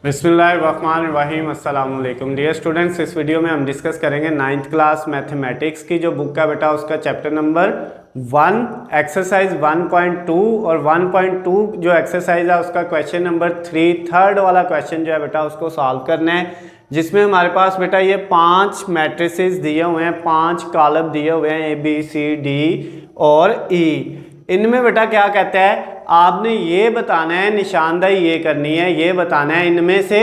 बिस्मिल्लाहिर्रहमानिर्रहीम अस्सलाम वालेकुम डियर स्टूडेंट्स। इस वीडियो में हम डिस्कस करेंगे 9th क्लास मैथमेटिक्स की जो बुक का बेटा उसका चैप्टर नंबर 1 एक्सरसाइज 1.2 और 1.2 जो एक्सरसाइज है उसका क्वेश्चन नंबर 3 थर्ड वाला क्वेश्चन जो है बेटा उसको सॉल्व करना है, जिसमें हमारे पास बेटा ये 5 मैट्रिसेस दिए हुए हैं, 5 कॉलम दिए हुए हैं ABCD और E। इनमें बेटा क्या कहता है, आपने ये बताना है, निशानदाही ये करनी है, ये बताना है इनमें से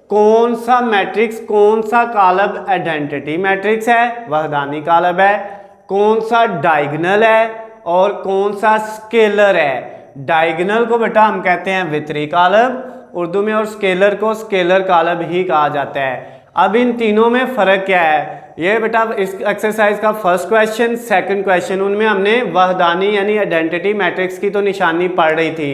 कौन सा मैट्रिक्स कौन सा कॉलम आइडेंटिटी मैट्रिक्स है, वहदानी कॉलम है, कौन सा डायगोनल है और कौन सा स्केलर है। डायगोनल को बेटा हम कहते हैं वितरी कॉलम उर्दू में और स्केलर को स्केलर कॉलम ही कहा जाता है। अब इन तीनों में फ़र्क क्या है, ये बेटा इस एक्सरसाइज का फर्स्ट क्वेश्चन सेकंड क्वेश्चन उनमें हमने वहदानी यानी आइडेंटिटी मैट्रिक्स की तो निशानी पढ़ रही थी।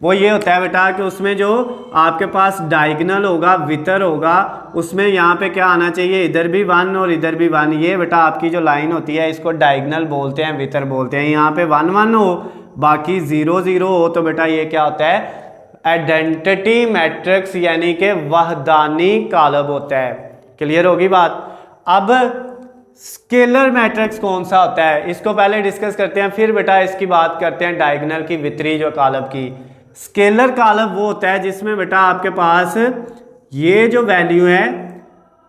वो ये होता है बेटा कि उसमें जो आपके पास डायगोनल होगा वितर होगा उसमें यहाँ पे क्या आना चाहिए, इधर भी 1 और इधर भी 1। ये बेटा आपकी जो लाइन होती है इसको डायगोनल बोलते हैं, वितर बोलते हैं। यहाँ पे 1 1 हो बाकी 0 0 हो तो बेटा ये क्या होता है, आइडेंटिटी मैट्रिक्स यानी कि वहदानी कॉलम होता है। क्लियर होगी बात। अब स्केलर मैट्रिक्स कौन सा होता है इसको पहले डिस्कस करते हैं, फिर बेटा इसकी बात करते हैं डायगोनल की वितरी जो कॉलम की। स्केलर कॉलम वो होता है जिसमें बेटा आपके पास ये जो वैल्यू है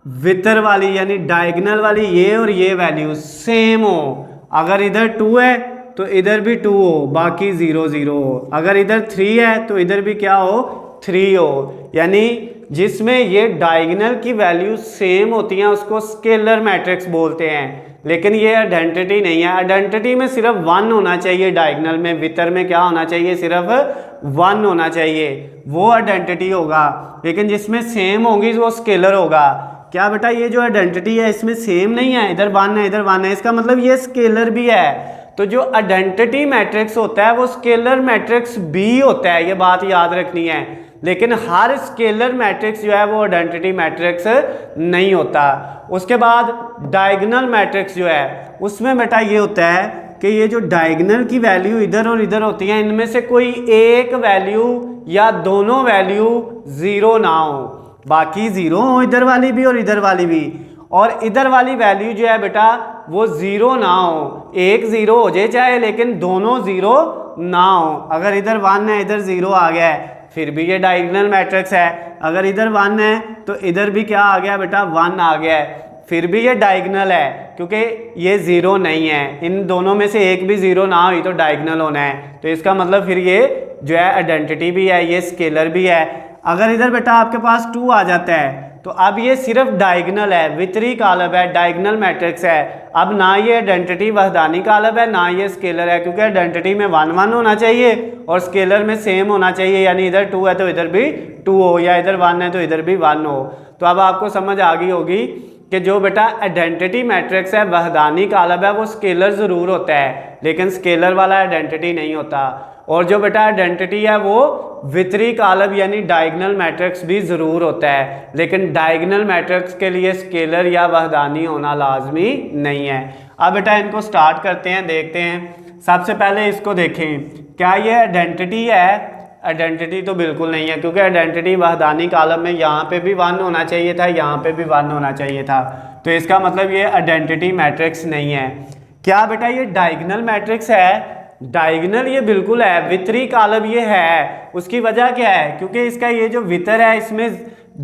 वितर वाली यानी डायगोनल वाली ये और ये वैल्यू सेम हो। अगर इधर 2 है तो इधर भी 2 हो बाकी 0 0 हो। अगर इधर 3 है तो इधर भी क्या हो 3 हो। यानी जिसमें ये डायगोनल की वैल्यू सेम होती हैं उसको स्केलर मैट्रिक्स बोलते हैं। लेकिन ये आइडेंटिटी नहीं है, आइडेंटिटी में सिर्फ 1 होना चाहिए, डायगोनल में वितर में क्या होना चाहिए, सिर्फ 1 होना चाहिए, वो आइडेंटिटी होगा। लेकिन जिसमें सेम होगी वो स्केलर होगा। क्या बेटा ये जो आइडेंटिटी है इसमें सेम नहीं है, इधर 1 है इधर 1 है, इसका मतलब ये स्केलर भी है। तो जो आइडेंटिटी मैट्रिक्स होता है वो स्केलर मैट्रिक्स भी होता है, ये बात याद रखनी है। लेकिन हर स्केलर मैट्रिक्स जो है वो आइडेंटिटी मैट्रिक्स नहीं होता। उसके बाद डायगोनल मैट्रिक्स जो है उसमें बेटा ये होता है कि ये जो डायगोनल की वैल्यू इधर और इधर होती है इनमें से कोई एक वैल्यू या दोनों वैल्यू 0 ना हो, बाकी 0 हो इधर वाली भी और इधर वाली भी। और इधर वाली वैल्यू जो है बेटा वो 0 ना हो, एक 0 हो जाए चाहे लेकिन दोनों 0 ना हो। अगर इधर 1 है इधर 0 आ गया है फिर भी ये डायगोनल मैट्रिक्स है। अगर इधर 1 है तो इधर भी क्या आ गया बेटा 1 आ गया है, फिर भी ये डायगोनल है क्योंकि ये 0 नहीं है। इन दोनों में से एक भी 0 ना हुई तो डायगोनल होना है। तो इसका मतलब फिर ये जो है आइडेंटिटी भी है, ये स्केलर भी है। अगर इधर बेटा आपके पास 2 आ जाता है तो अब ये सिर्फ डायगोनल है, वितरी कॉलम है, डायगोनल मैट्रिक्स है। अब ना ये आइडेंटिटी वहदानी कॉलम है ना ये स्केलर है, क्योंकि आइडेंटिटी में 1 1 होना चाहिए और स्केलर में सेम होना चाहिए, यानी इधर 2 है तो इधर भी 2 हो या इधर 1 है तो इधर भी 1 हो। तो अब आपको समझ आ गई होगी कि जो बेटा आइडेंटिटी मैट्रिक्स है वहदानी कॉलम है वो स्केलर ज़रूर होता है लेकिन स्केलर वाला आइडेंटिटी नहीं होता। और जो बेटा आइडेंटिटी है वो वितरी कॉलम यानी डायगोनल मैट्रिक्स भी ज़रूर होता है, लेकिन डायगोनल मैट्रिक्स के लिए स्केलर या वहदानी होना लाजमी नहीं है। अब बेटा इनको स्टार्ट करते हैं, देखते हैं। सबसे पहले इसको देखें, क्या ये आइडेंटिटी है? आइडेंटिटी तो बिल्कुल नहीं है क्योंकि आइडेंटिटी वहदानी कॉलम में यहाँ पे भी 1 होना चाहिए था, यहाँ पे भी 1 होना चाहिए था। तो इसका मतलब ये आइडेंटिटी मैट्रिक्स नहीं है। क्या बेटा ये डायगोनल मैट्रिक्स है? डायगोनल ये बिल्कुल है, वितरी कॉलम ये है। उसकी वजह क्या है, क्योंकि इसका ये जो वितर है इसमें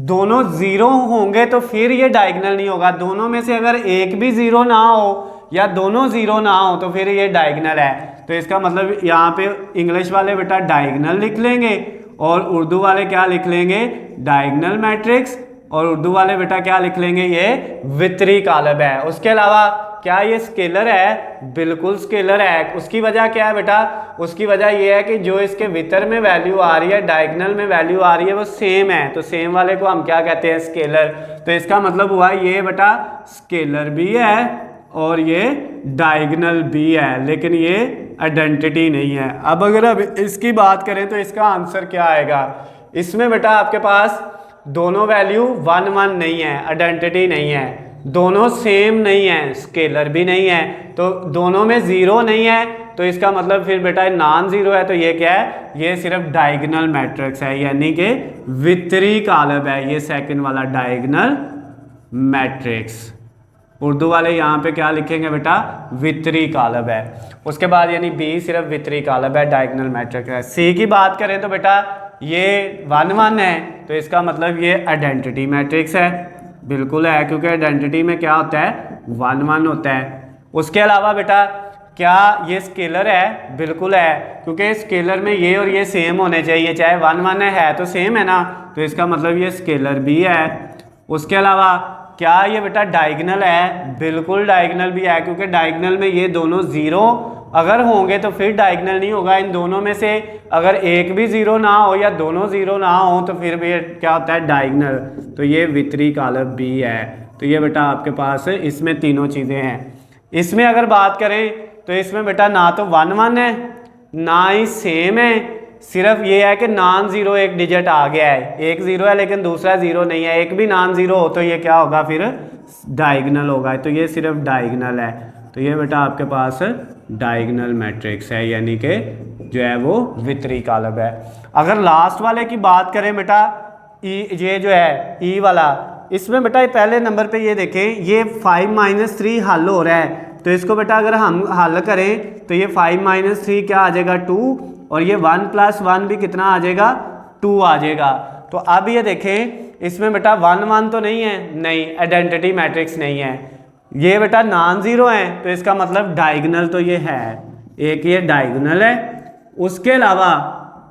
दोनों 0 होंगे तो फिर ये डायगोनल नहीं होगा। दोनों में से अगर एक भी 0 ना हो या दोनों 0 ना हो तो फिर ये डायगोनल है। तो इसका मतलब यहाँ पे इंग्लिश वाले बेटा डायगोनल लिख लेंगे और उर्दू वाले क्या लिख लेंगे, डायगोनल मैट्रिक्स, और उर्दू वाले बेटा क्या लिख लेंगे, ये वितरी कॉलम है। उसके अलावा क्या ये स्केलर है? बिल्कुल स्केलर है। उसकी वजह क्या है बेटा? उसकी वजह ये है कि जो इसके वितर में वैल्यू आ रही है डायगोनल में वैल्यू आ रही है वो सेम है, तो सेम वाले को हम क्या कहते हैं, स्केलर। तो इसका मतलब हुआ ये बेटा स्केलर भी है और ये डायगोनल भी है, लेकिन ये आइडेंटिटी नहीं है। अब अगर अब इसकी बात करें तो इसका आंसर क्या आएगा? इसमें बेटा आपके पास दोनों वैल्यू 1 1 नहीं है, आइडेंटिटी नहीं है। दोनों सेम नहीं है, स्केलर भी नहीं है। तो दोनों में 0 नहीं है तो इसका मतलब फिर बेटा नॉन जीरो है, तो ये क्या है, ये सिर्फ डायगोनल मैट्रिक्स है, यानी कि वितरी कालब है ये सेकंड वाला डायगोनल मैट्रिक्स। उर्दू वाले यहाँ पे क्या लिखेंगे बेटा, वितरी कालब है। उसके बाद यानी बी सिर्फ वितरी कालब है, डायगोनल मैट्रिक्स है। सी की बात करें तो बेटा ये 1 1 है, तो इसका मतलब ये आइडेंटिटी मैट्रिक्स है, बिल्कुल है, क्योंकि आइडेंटिटी में क्या होता है, 1 1 होता है। उसके अलावा बेटा क्या ये स्केलर है, बिल्कुल है, क्योंकि स्केलर में ये और ये सेम होने चाहिए, चाहे 1 1 है तो सेम है ना, तो इसका मतलब ये स्केलर भी है। उसके अलावा क्या ये बेटा डायगोनल है, बिल्कुल डायगोनल भी है, क्योंकि डायगोनल में ये दोनों जीरो अगर होंगे तो फिर डायगोनल नहीं होगा। इन दोनों में से अगर एक भी जीरो ना हो या दोनों जीरो ना हो तो फिर भी क्या होता है, डायगोनल। तो ये वितरी कालब भी है। तो ये बेटा आपके पास इसमें तीनों चीज़ें हैं। इसमें अगर बात करें तो इसमें बेटा ना तो 1 1 है ना ही सेम है, सिर्फ ये है कि नॉन जीरो एक डिजिट आ गया है, एक जीरो है लेकिन दूसरा जीरो नहीं है, एक भी नॉन जीरो हो तो ये क्या होगा, फिर डायगोनल होगा। तो ये सिर्फ डायगोनल है, तो ये बेटा आपके पास डायगोनल मैट्रिक्स है, यानी कि जो है वो वितरी कालब है। अगर लास्ट वाले की बात करें बेटा ये जो है ई वाला, इसमें बेटा पहले नंबर पे ये देखें, ये 5 - 3 हल हो रहा है, तो इसको बेटा अगर हम हल करें तो ये 5 - 3 क्या आ जाएगा, 2, और ये 1 + 1 भी कितना आ जाएगा, 2 आ जाएगा। तो अब ये देखें इसमें बेटा 1 1 तो नहीं है, नहीं, आइडेंटिटी मैट्रिक्स नहीं है, ये बेटा नॉन जीरो है, तो इसका मतलब डायगोनल तो ये है, एक ये डायगोनल है। उसके अलावा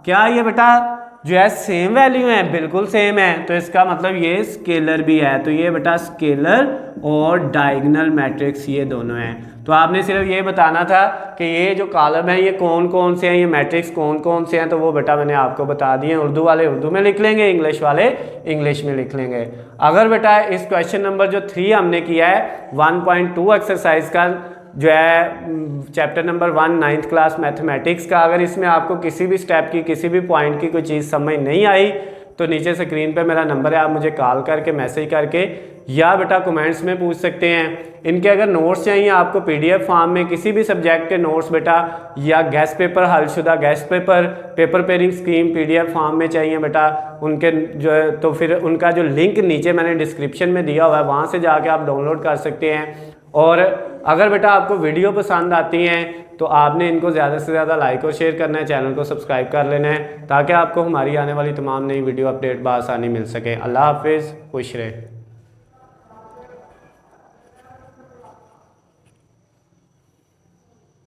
क्या ये बेटा जो है सेम वैल्यू है, बिल्कुल सेम है, तो इसका मतलब ये स्केलर भी है। तो ये बेटा स्केलर और डायगोनल मैट्रिक्स ये दोनों हैं। तो आपने सिर्फ ये बताना था कि ये जो कॉलम है ये कौन कौन से हैं, ये मैट्रिक्स कौन कौन से हैं, तो वो बेटा मैंने आपको बता दिए। उर्दू वाले उर्दू में लिख लेंगे, इंग्लिश वाले इंग्लिश में लिख लेंगे। अगर बेटा इस क्वेश्चन नंबर जो 3 हमने किया है 1.2 एक्सरसाइज का जो है chapter number 1 9th class mathematics का, अगर इसमें आपको किसी भी स्टेप की किसी भी पॉइंट की कोई चीज़ समझ नहीं आई तो नीचे स्क्रीन पे मेरा नंबर है, आप मुझे कॉल करके मैसेज करके या बेटा कमेंट्स में पूछ सकते हैं। इनके अगर नोट्स चाहिए आपको पीडीएफ फॉर्म में, किसी भी सब्जेक्ट के नोट्स बेटा या गेस्ट पेपर हलशुदा guess paper paper pairing scheme PDF form में चाहिए बेटा उनके जो है, तो फिर उनका जो लिंक नीचे मैंने डिस्क्रिप्शन में दिया हुआ है वहाँ से जाके आप डाउनलोड कर सकते हैं। और अगर बेटा आपको वीडियो पसंद आती हैं तो आपने इनको ज़्यादा से ज़्यादा लाइक और शेयर करना है, चैनल को सब्सक्राइब कर लेना है ताकि आपको हमारी आने वाली तमाम नई वीडियो अपडेट बआसानी मिल सके। अल्लाह हाफिज़, खुश रहे।